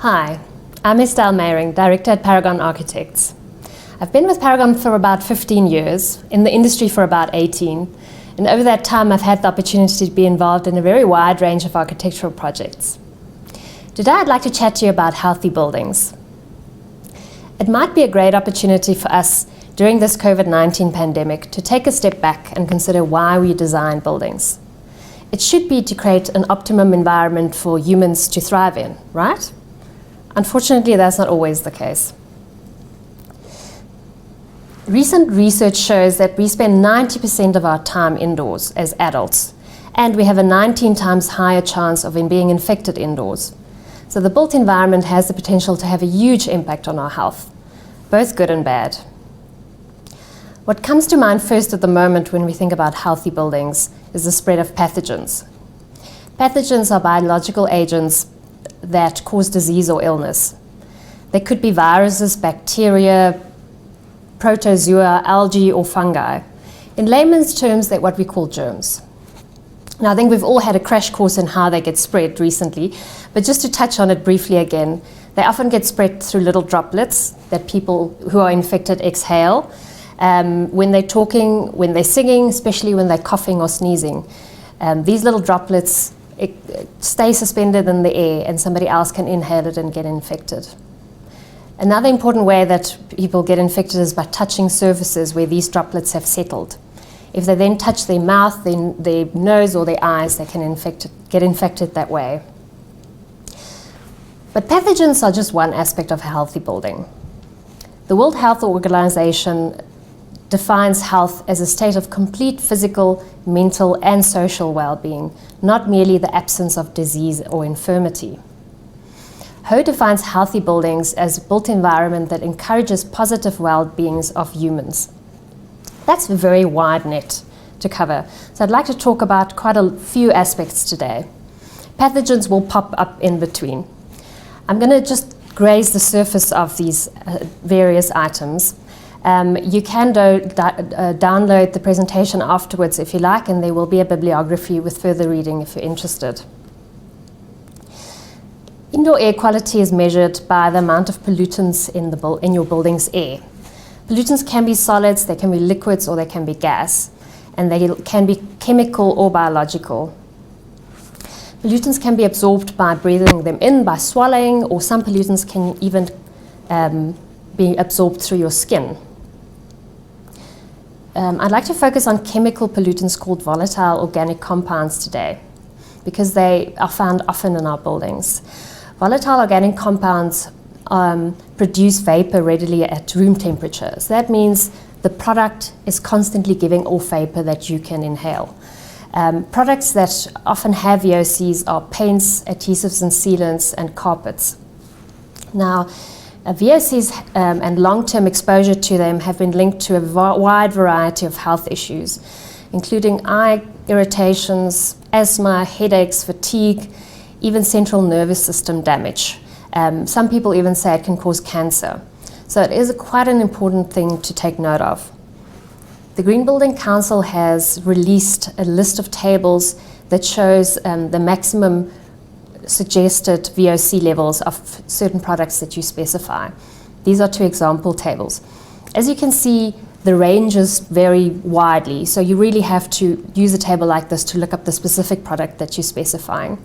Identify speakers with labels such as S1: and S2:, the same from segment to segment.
S1: Hi, I'm Estelle Meiring, Director at Paragon Architects. I've been with Paragon for about 15 years, in the industry for about 18, and over that time I've had the opportunity to be involved in a very wide range of architectural projects. Today I'd like to chat to you about healthy buildings. It might be a great opportunity for us during this COVID-19 pandemic to take a step back and consider why we design buildings. It should be to create an optimum environment for humans to thrive in, right? Unfortunately, that's not always the case. Recent research shows that we spend 90% of our time indoors as adults, and we have a 19 times higher chance of being infected indoors. So the built environment has the potential to have a huge impact on our health, both good and bad. What comes to mind first at the moment when we think about healthy buildings is the spread of pathogens. Pathogens are biological agents that cause disease or illness. They could be viruses, bacteria, protozoa, algae, or fungi. In layman's terms, they're what we call germs. Now, I think we've all had a crash course in how they get spread recently, but just to touch on it briefly again, they often get spread through little droplets that people who are infected exhale when they're talking, when they're singing, especially when they're coughing or sneezing. These little droplets stay suspended in the air and somebody else can inhale it and get infected. Another important way that people get infected is by touching surfaces where these droplets have settled. If they then touch their mouth, their nose or their eyes, they can get infected that way. But pathogens are just one aspect of a healthy building. The World Health Organization defines health as a state of complete physical, mental, and social well-being, not merely the absence of disease or infirmity. Ho defines healthy buildings as a built environment that encourages positive well-beings of humans. That's a very wide net to cover, so I'd like to talk about quite a few aspects today. Pathogens will pop up in between. I'm going to just graze the surface of these various items. You can download the presentation afterwards if you like, and there will be a bibliography with further reading if you're interested. Indoor air quality is measured by the amount of pollutants in your building's air. Pollutants can be solids, they can be liquids, or they can be gas, and they can be chemical or biological. Pollutants can be absorbed by breathing them in, by swallowing, or some pollutants can even be absorbed through your skin. I'd like to focus on chemical pollutants called volatile organic compounds today, because they are found often in our buildings. Volatile organic compounds produce vapor readily at room temperature. So that means the product is constantly giving off vapor that you can inhale. Products that often have VOCs are paints, adhesives and sealants, and carpets. Now, VOCs and long-term exposure to them have been linked to a wide variety of health issues, including eye irritations, asthma, headaches, fatigue, even central nervous system damage. Some people even say it can cause cancer. So it is quite an important thing to take note of. The Green Building Council has released a list of tables that shows the maximum suggested VOC levels of certain products that you specify. These are two example tables. As you can see, the ranges vary widely, so you really have to use a table like this to look up the specific product that you're specifying.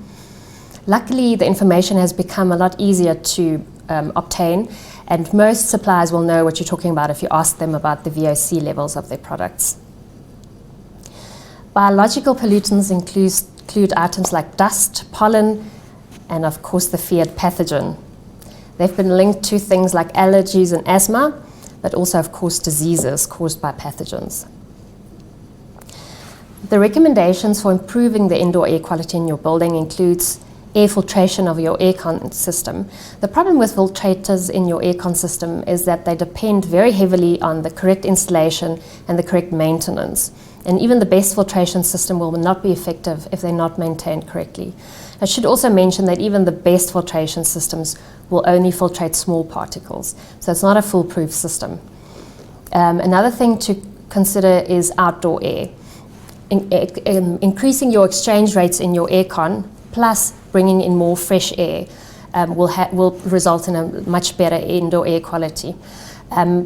S1: Luckily, the information has become a lot easier to obtain, and most suppliers will know what you're talking about if you ask them about the VOC levels of their products. Biological pollutants include items like dust, pollen, and of course the feared pathogen. They've been linked to things like allergies and asthma, but also of course diseases caused by pathogens. The recommendations for improving the indoor air quality in your building includes air filtration of your aircon system. The problem with filtrators in your aircon system is that they depend very heavily on the correct installation and the correct maintenance. And even the best filtration system will not be effective if they're not maintained correctly. I should also mention that even the best filtration systems will only filtrate small particles, so it's not a foolproof system. Another thing to consider is outdoor air. Increasing your exchange rates in your aircon, plus bringing in more fresh air, will result in a much better indoor air quality.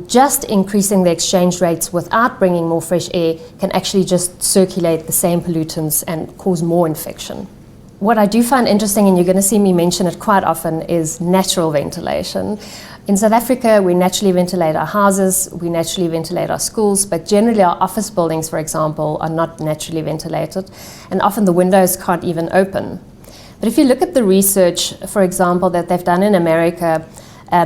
S1: Just increasing the exchange rates without bringing more fresh air can actually just circulate the same pollutants and cause more infection. What I do find interesting, and you're going to see me mention it quite often, is natural ventilation. In South Africa, we naturally ventilate our houses, we naturally ventilate our schools, but generally our office buildings, for example, are not naturally ventilated, and often the windows can't even open. But if you look at the research, for example, that they've done in America,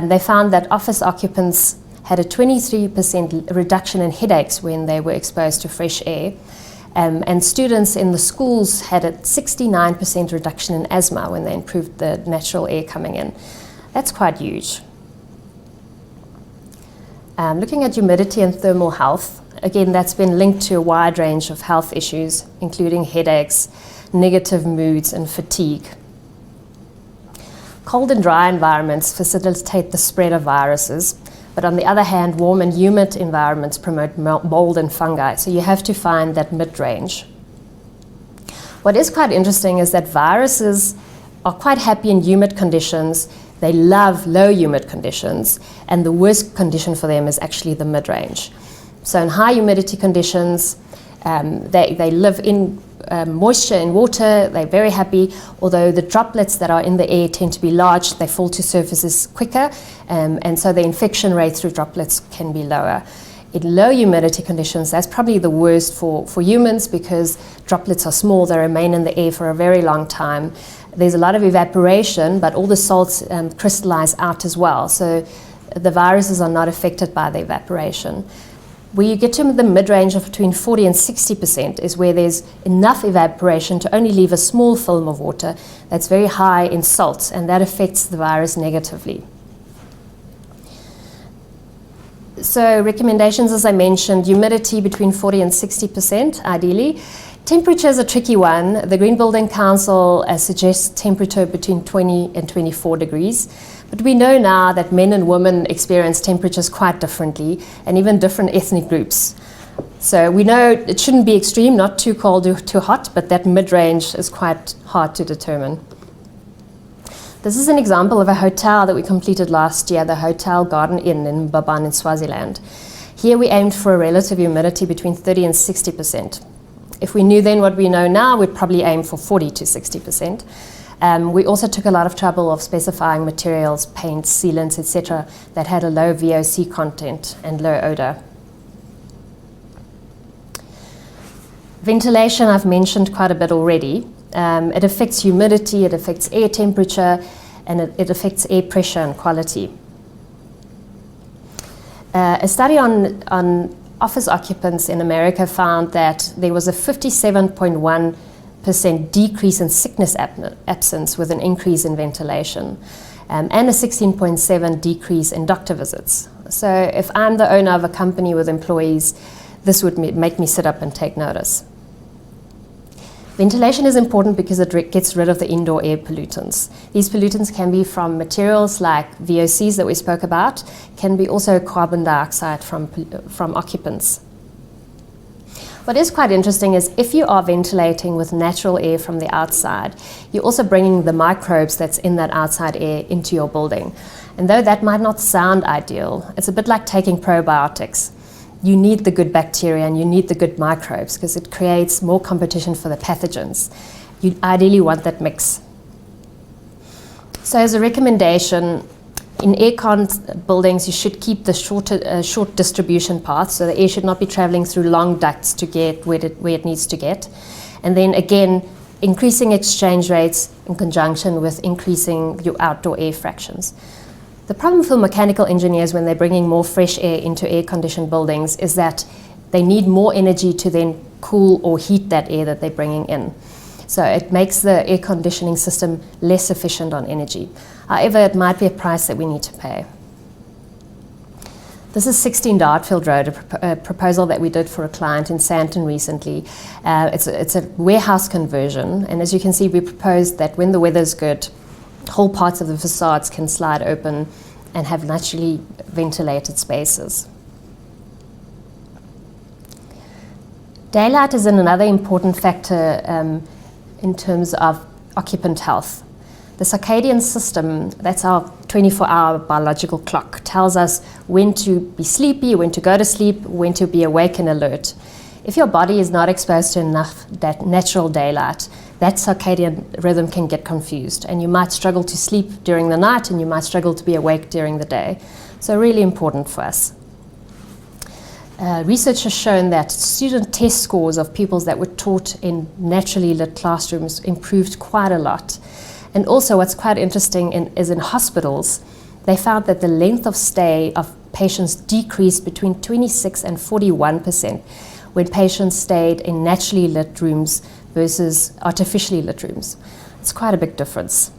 S1: they found that office occupants had a 23% reduction in headaches when they were exposed to fresh air. And students in the schools had a 69% reduction in asthma when they improved the natural air coming in. That's quite huge. Looking at humidity and thermal health, again, that's been linked to a wide range of health issues, including headaches, negative moods, and fatigue. Cold and dry environments facilitate the spread of viruses, but on the other hand, warm and humid environments promote mold and fungi, so you have to find that mid-range. What is quite interesting is that viruses are quite happy in humid conditions. They love low humid conditions, and the worst condition for them is actually the mid-range. So in high humidity conditions, they live in moisture in water, they're very happy, although the droplets that are in the air tend to be large, they fall to surfaces quicker, and so the infection rate through droplets can be lower. In low humidity conditions, that's probably the worst for humans because droplets are small, they remain in the air for a very long time. There's a lot of evaporation, but all the salts crystallize out as well, so the viruses are not affected by the evaporation. Where you get to the mid-range of between 40 and 60% is where there's enough evaporation to only leave a small film of water that's very high in salts, and that affects the virus negatively. So recommendations, as I mentioned, humidity between 40 and 60% ideally. Temperature is a tricky one. The Green Building Council suggests temperature between 20 and 24 degrees. But we know now that men and women experience temperatures quite differently, and even different ethnic groups. So we know it shouldn't be extreme, not too cold or too hot, but that mid-range is quite hard to determine. This is an example of a hotel that we completed last year, the Hotel Garden Inn in Baban in Swaziland. Here we aimed for a relative humidity between 30 and 60%. If we knew then what we know now, we'd probably aim for 40 to 60%. We also took a lot of trouble of specifying materials, paints, sealants, etc. that had a low VOC content and low odor. Ventilation I've mentioned quite a bit already. It affects humidity, it affects air temperature, and it affects air pressure and quality. A study on office occupants in America found that there was a 57.1% decrease in sickness absence with an increase in ventilation, and a 16.7% decrease in doctor visits. So if I'm the owner of a company with employees, this would make me sit up and take notice. Ventilation is important because it gets rid of the indoor air pollutants. These pollutants can be from materials like VOCs that we spoke about, can be also carbon dioxide from occupants. What is quite interesting is if you are ventilating with natural air from the outside, you're also bringing the microbes that's in that outside air into your building. And though that might not sound ideal, it's a bit like taking probiotics. You need the good bacteria and you need the good microbes because it creates more competition for the pathogens. You ideally want that mix. So as a recommendation, in aircon buildings, you should keep the short distribution paths, so the air should not be traveling through long ducts to get where it needs to get. And then again, increasing exchange rates in conjunction with increasing your outdoor air fractions. The problem for mechanical engineers when they're bringing more fresh air into air-conditioned buildings is that they need more energy to then cool or heat that air that they're bringing in. So it makes the air conditioning system less efficient on energy. However, it might be a price that we need to pay. This is 16 Dartfield Road, a proposal that we did for a client in Sandton recently. It's a warehouse conversion, and as you can see, we proposed that when the weather's good, whole parts of the facades can slide open and have naturally ventilated spaces. Daylight is another important factor in terms of occupant health. The circadian system, that's our 24-hour biological clock, tells us when to be sleepy, when to go to sleep, when to be awake and alert. If your body is not exposed to enough that natural daylight, that circadian rhythm can get confused, and you might struggle to sleep during the night and you might struggle to be awake during the day. So really important for us. Research has shown that student test scores of pupils that were taught in naturally lit classrooms improved quite a lot. And also what's quite interesting is in hospitals, they found that the length of stay of patients decreased between 26 and 41% when patients stayed in naturally lit rooms versus artificially lit rooms. It's quite a big difference.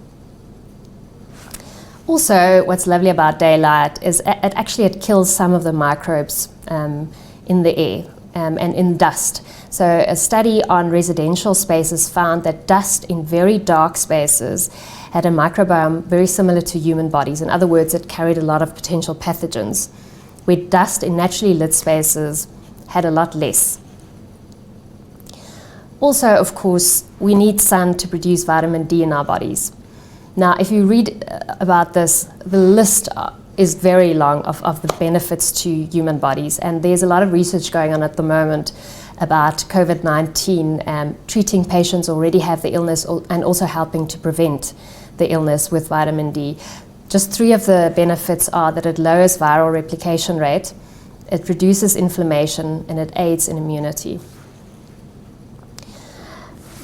S1: Also, what's lovely about daylight is it kills some of the microbes in the air and in dust. So a study on residential spaces found that dust in very dark spaces had a microbiome very similar to human bodies. In other words, it carried a lot of potential pathogens, where dust in naturally lit spaces had a lot less. Also, of course, we need sun to produce vitamin D in our bodies. Now, if you read about this, the list is very long of the benefits to human bodies, and there's a lot of research going on at the moment about COVID-19, treating patients who already have the illness and also helping to prevent the illness with vitamin D. Just 3 of the benefits are that it lowers viral replication rate, it reduces inflammation, and it aids in immunity.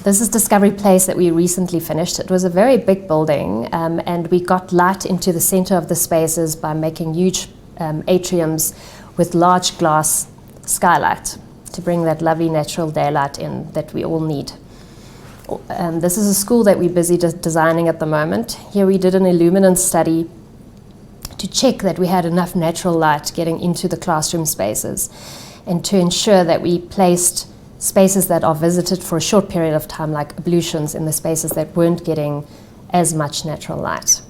S1: This is Discovery Place that we recently finished. It was a very big building, and we got light into the center of the spaces by making huge atriums with large glass skylight to bring that lovely natural daylight in that we all need. This is a school that we're busy designing at the moment. Here we did an illuminance study to check that we had enough natural light getting into the classroom spaces and to ensure that we placed spaces that are visited for a short period of time, like ablutions, in the spaces that weren't getting as much natural light.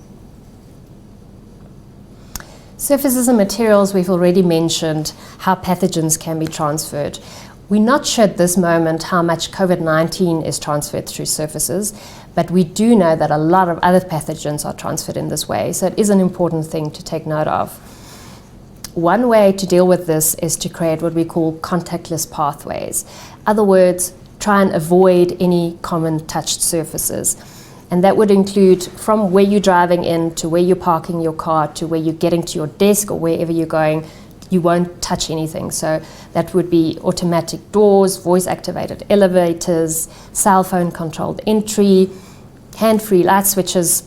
S1: Surfaces and materials, we've already mentioned how pathogens can be transferred. We're not sure at this moment how much COVID-19 is transferred through surfaces, but we do know that a lot of other pathogens are transferred in this way, so it is an important thing to take note of. One way to deal with this is to create what we call contactless pathways. Other words, try and avoid any common touched surfaces. And that would include from where you're driving in to where you're parking your car to where you're getting to your desk or wherever you're going, you won't touch anything. So that would be automatic doors, voice-activated elevators, cell phone controlled entry, hand-free light switches,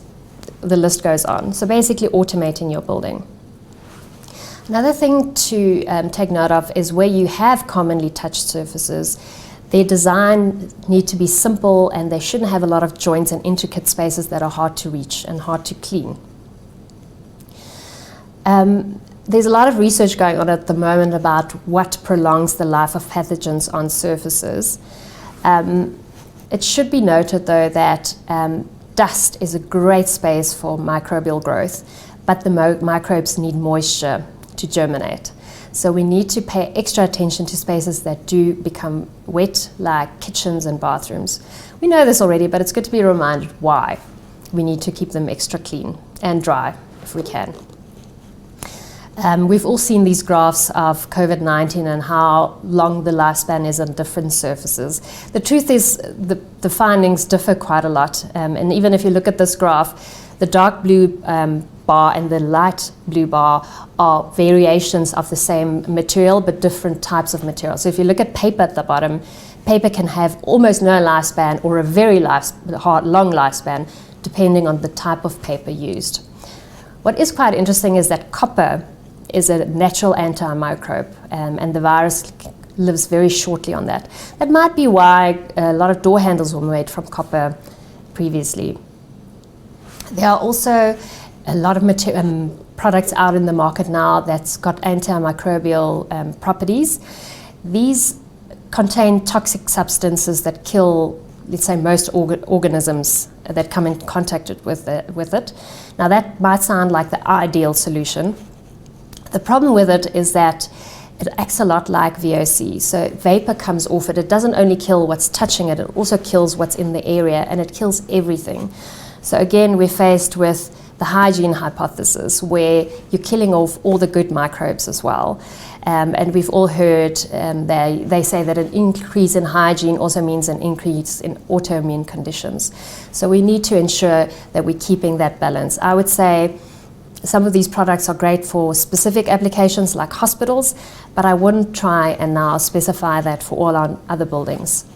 S1: the list goes on. So basically automating your building. Another thing to take note of is where you have commonly touched surfaces, their design need to be simple and they shouldn't have a lot of joints and intricate spaces that are hard to reach and hard to clean. There's a lot of research going on at the moment about what prolongs the life of pathogens on surfaces. It should be noted though that dust is a great space for microbial growth, but the microbes need moisture to germinate. So we need to pay extra attention to spaces that do become wet, like kitchens and bathrooms. We know this already, but it's good to be reminded why. We need to keep them extra clean and dry if we can. We've all seen these graphs of COVID-19 and how long the lifespan is on different surfaces. The truth is the findings differ quite a lot. And even if you look at this graph, the dark blue bar and the light blue bar are variations of the same material but different types of material. So if you look at paper at the bottom, paper can have almost no lifespan or a very long lifespan depending on the type of paper used. What is quite interesting is that copper is a natural antimicrobe and the virus lives very shortly on that. That might be why a lot of door handles were made from copper previously. There are also a lot of products out in the market now that's got antimicrobial properties. These contain toxic substances that kill, let's say, most organisms that come in contact with it. Now that might sound like the ideal solution. The problem with it is that it acts a lot like VOC. So vapor comes off it. It doesn't only kill what's touching it, it also kills what's in the area and it kills everything. So again, we're faced with the hygiene hypothesis, where you're killing off all the good microbes as well. And we've all heard they say that an increase in hygiene also means an increase in autoimmune conditions. So we need to ensure that we're keeping that balance. I would say some of these products are great for specific applications like hospitals, but I wouldn't try and now specify that for all our other buildings.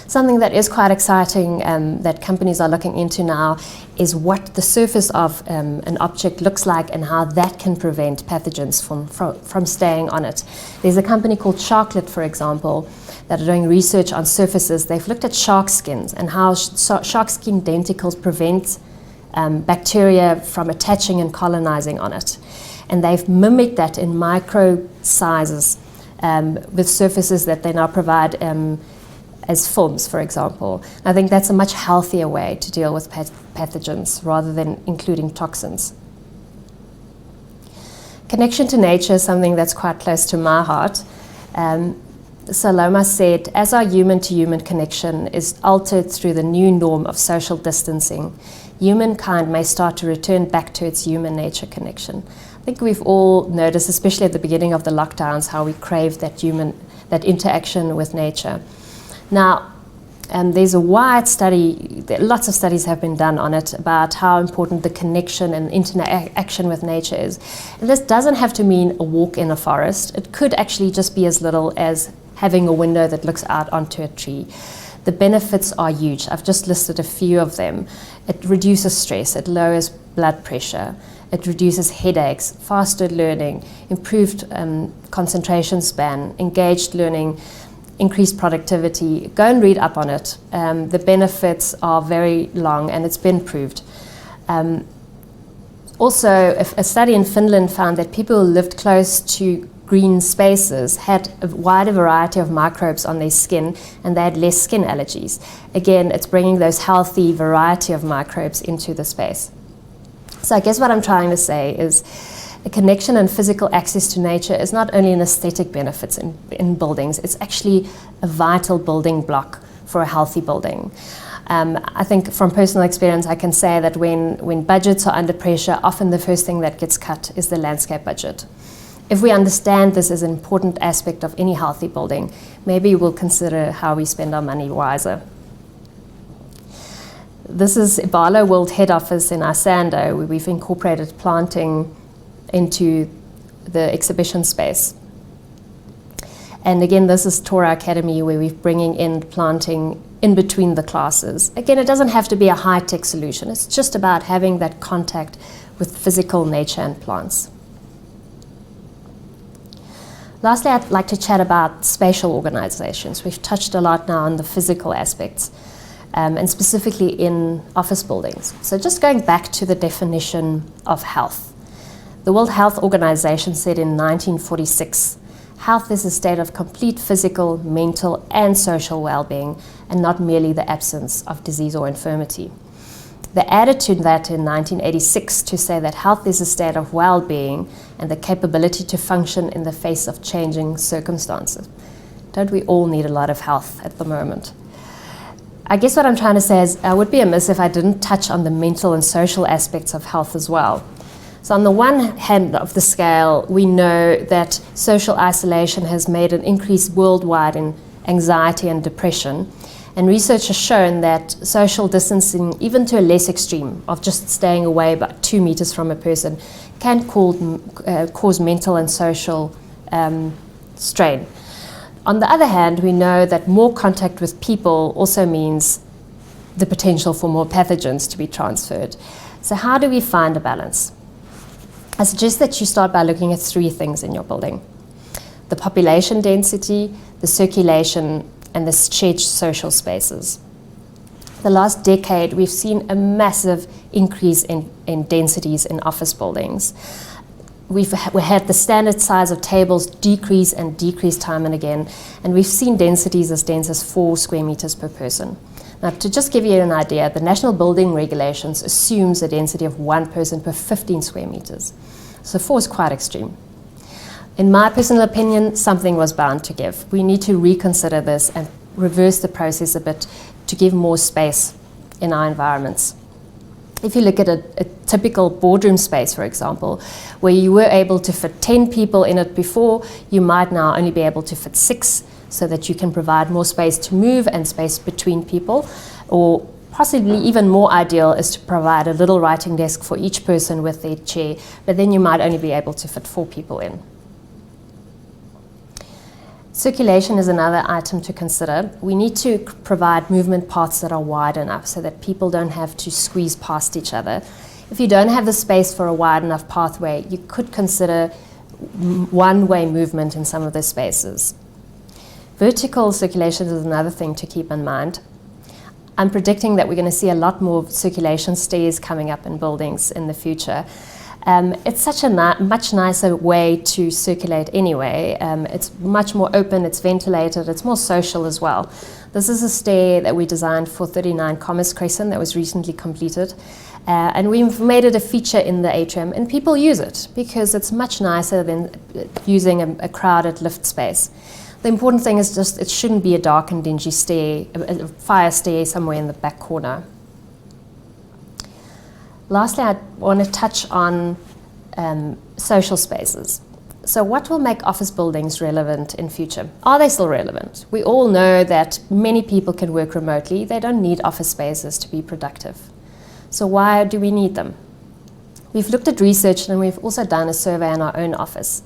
S1: Something that is quite exciting that companies are looking into now is what the surface of an object looks like and how that can prevent pathogens from staying on it. There's a company called Sharklet, for example, that are doing research on surfaces. They've looked at shark skins and how shark skin denticles prevent bacteria from attaching and colonizing on it. And they've mimicked that in micro sizes with surfaces that they now provide as films, for example. I think that's a much healthier way to deal with pathogens rather than including toxins. Connection to nature is something that's quite close to my heart. Saloma said, as our human-to-human connection is altered through the new norm of social distancing, humankind may start to return back to its human nature connection. I think we've all noticed, especially at the beginning of the lockdowns, how we craved that interaction with nature. Now, there's a wide study, lots of studies have been done on it about how important the connection and interaction with nature is. And this doesn't have to mean a walk in a forest. It could actually just be as little as having a window that looks out onto a tree. The benefits are huge. I've just listed a few of them. It reduces stress, it lowers blood pressure, it reduces headaches, faster learning, improved concentration span, engaged learning, increased productivity. Go and read up on it. The benefits are very long and it's been proved. Also, a study in Finland found that people who lived close to green spaces had a wider variety of microbes on their skin and they had less skin allergies. Again, it's bringing those healthy variety of microbes into the space. So I guess what I'm trying to say is a connection and physical access to nature is not only an aesthetic benefit in buildings, it's actually a vital building block for a healthy building. I think from personal experience I can say that when budgets are under pressure, often the first thing that gets cut is the landscape budget. If we understand this as an important aspect of any healthy building, maybe we'll consider how we spend our money wiser. This is Ibalo World Head Office in Isando, where we've incorporated planting into the exhibition space. And again, this is Torah Academy, where we're bringing in planting in between the classes. Again, it doesn't have to be a high-tech solution. It's just about having that contact with physical nature and plants. Lastly, I'd like to chat about spatial organizations. We've touched a lot now on the physical aspects, and specifically in office buildings. So just going back to the definition of health. The World Health Organization said in 1946, health is a state of complete physical, mental, and social well-being, and not merely the absence of disease or infirmity. They added to that in 1986 to say that health is a state of well-being and the capability to function in the face of changing circumstances. Don't we all need a lot of health at the moment? I guess what I'm trying to say is I would be amiss if I didn't touch on the mental and social aspects of health as well. So on the one hand of the scale, we know that social isolation has made an increase worldwide in anxiety and depression. And research has shown that social distancing, even to a less extreme of just staying away about 2 meters from a person, can cause mental and social strain. On the other hand, we know that more contact with people also means the potential for more pathogens to be transferred. So how do we find a balance? I suggest that you start by looking at 3 things in your building: the population density, the circulation, and the shared social spaces. The last decade, we've seen a massive increase in densities in office buildings. We had the standard size of tables decrease and decrease time and again, and we've seen densities as dense as 4 square meters per person. Now, to just give you an idea, the National Building Regulations assumes a density of 1 person per 15 square meters. So 4 is quite extreme. In my personal opinion, something was bound to give. We need to reconsider this and reverse the process a bit to give more space in our environments. If you look at a typical boardroom space, for example, where you were able to fit 10 people in it before, you might now only be able to fit 6, so that you can provide more space to move and space between people. Or possibly even more ideal is to provide a little writing desk for each person with their chair, but then you might only be able to fit 4 people in. Circulation is another item to consider. We need to provide movement paths that are wide enough so that people don't have to squeeze past each other. If you don't have the space for a wide enough pathway, you could consider one-way movement in some of those spaces. Vertical circulation is another thing to keep in mind. I'm predicting that we're going to see a lot more circulation stairs coming up in buildings in the future. It's such a much nicer way to circulate anyway. It's much more open, it's ventilated, it's more social as well. This is a stair that we designed for 39 Commerce Crescent that was recently completed. And we've made it a feature in the atrium, and people use it because it's much nicer than using a crowded lift space. The important thing is just it shouldn't be a dark and dingy stair, a fire stair somewhere in the back corner. Lastly, I want to touch on social spaces. So what will make office buildings relevant in future? Are they still relevant? We all know that many people can work remotely. They don't need office spaces to be productive. So why do we need them? We've looked at research, and we've also done a survey in our own office.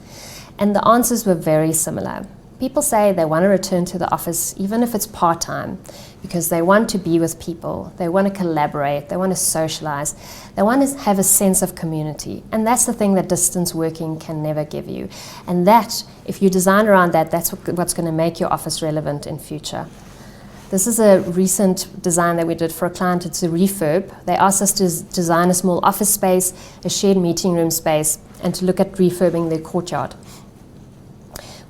S1: And the answers were very similar. People say they want to return to the office, even if it's part-time, because they want to be with people, they want to collaborate, they want to socialize, they want to have a sense of community. And that's the thing that distance working can never give you. And that, if you design around that, that's what's going to make your office relevant in future. This is a recent design that we did for a client. It's a refurb. They asked us to design a small office space, a shared meeting room space, and to look at refurbing their courtyard.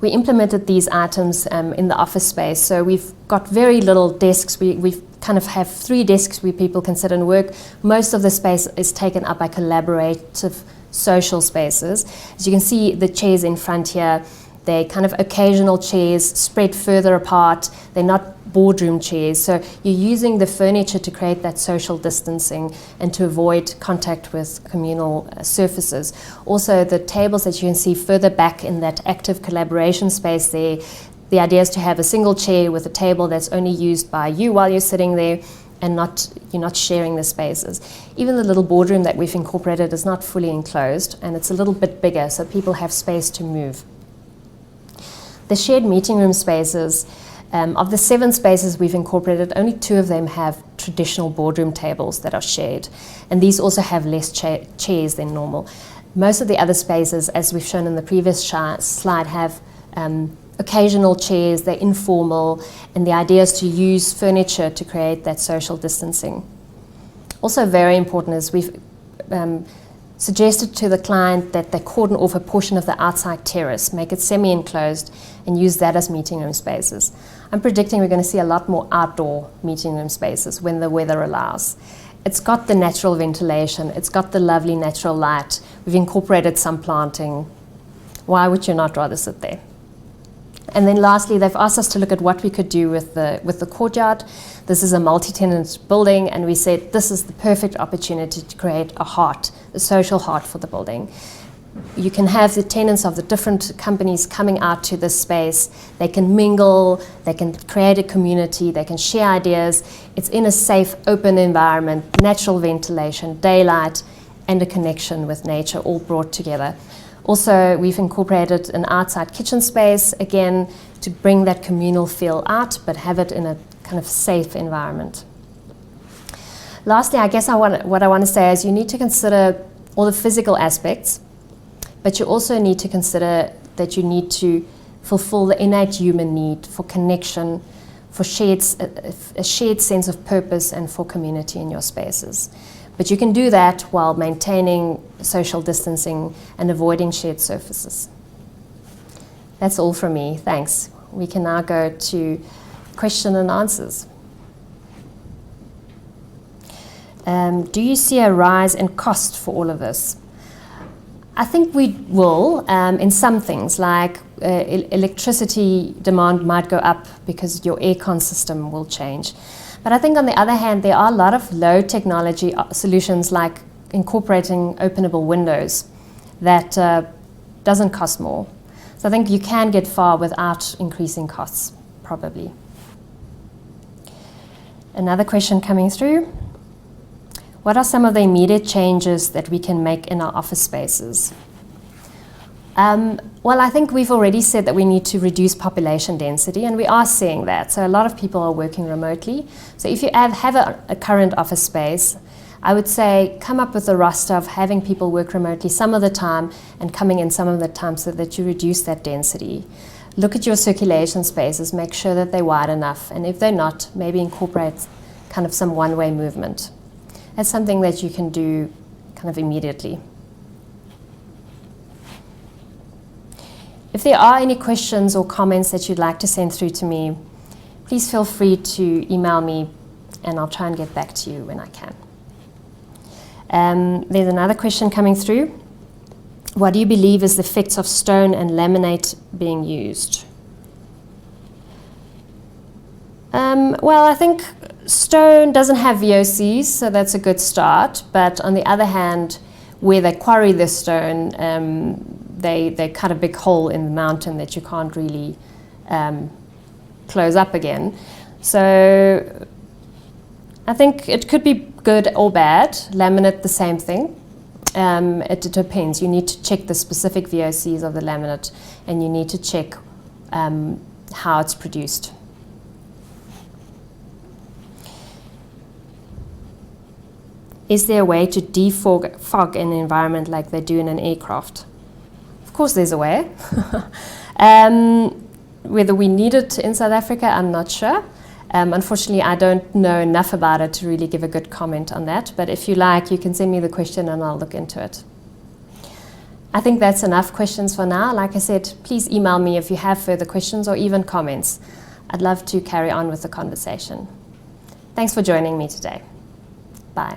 S1: We implemented these items in the office space, so we've got very little desks. We've kind of have 3 desks where people can sit and work. Most of the space is taken up by collaborative social spaces. As you can see, the chairs in front here, they're kind of occasional chairs spread further apart. They're not boardroom chairs. So you're using the furniture to create that social distancing and to avoid contact with communal surfaces. Also, the tables that you can see further back in that active collaboration space there, the idea is to have a single chair with a table that's only used by you while you're sitting there, and you're not sharing the spaces. Even the little boardroom that we've incorporated is not fully enclosed, and it's a little bit bigger, so people have space to move. The shared meeting room spaces, of the 7 spaces we've incorporated, only 2 of them have traditional boardroom tables that are shared. And these also have less chairs than normal. Most of the other spaces, as we've shown in the previous slide, have occasional chairs, they're informal, and the idea is to use furniture to create that social distancing. Also very important is we've suggested to the client that they cordon off a portion of the outside terrace, make it semi-enclosed, and use that as meeting room spaces. I'm predicting we're going to see a lot more outdoor meeting room spaces when the weather allows. It's got the natural ventilation, it's got the lovely natural light, we've incorporated some planting. Why would you not rather sit there? And then lastly, they've asked us to look at what we could do with the courtyard. This is a multi-tenant building, and we said this is the perfect opportunity to create a heart, a social heart for the building. You can have the tenants of the different companies coming out to this space. They can mingle, they can create a community, they can share ideas. It's in a safe, open environment, natural ventilation, daylight, and a connection with nature all brought together. Also, we've incorporated an outside kitchen space, again, to bring that communal feel out, but have it in a kind of safe environment. Lastly, I guess what I want to say is you need to consider all the physical aspects, but you also need to consider that you need to fulfill the innate human need for connection, for a shared sense of purpose, and for community in your spaces. But you can do that while maintaining social distancing and avoiding shared surfaces. That's all from me. Thanks. We can now go to question and answers. Do you see a rise in cost for all of this? I think we will in some things, like electricity demand might go up because your aircon system will change. But I think on the other hand, there are a lot of low technology solutions like incorporating openable windows that doesn't cost more. So I think you can get far without increasing costs, probably. Another question coming through. What are some of the immediate changes that we can make in our office spaces? Well, I think we've already said that we need to reduce population density, and we are seeing that. So a lot of people are working remotely. So if you have a current office space, I would say come up with a roster of having people work remotely some of the time and coming in some of the time so that you reduce that density. Look at your circulation spaces, make sure that they're wide enough, and if they're not, maybe incorporate kind of some one-way movement. That's something that you can do kind of immediately. If there are any questions or comments that you'd like to send through to me, please feel free to email me and I'll try and get back to you when I can. There's another question coming through. What do you believe is the effects of stone and laminate being used? Well, I think stone doesn't have VOCs, so that's a good start. But on the other hand, where they quarry the stone, they cut a big hole in the mountain that you can't really close up again. So I think it could be good or bad. Laminate, the same thing. It depends. You need to check the specific VOCs of the laminate, and you need to check how it's produced. Is there a way to defog an environment like they do in an aircraft? Of course there's a way. Whether we need it in South Africa, I'm not sure. Unfortunately, I don't know enough about it to really give a good comment on that. But if you like, you can send me the question and I'll look into it. I think that's enough questions for now. Like I said, please email me if you have further questions or even comments. I'd love to carry on with the conversation. Thanks for joining me today. Bye.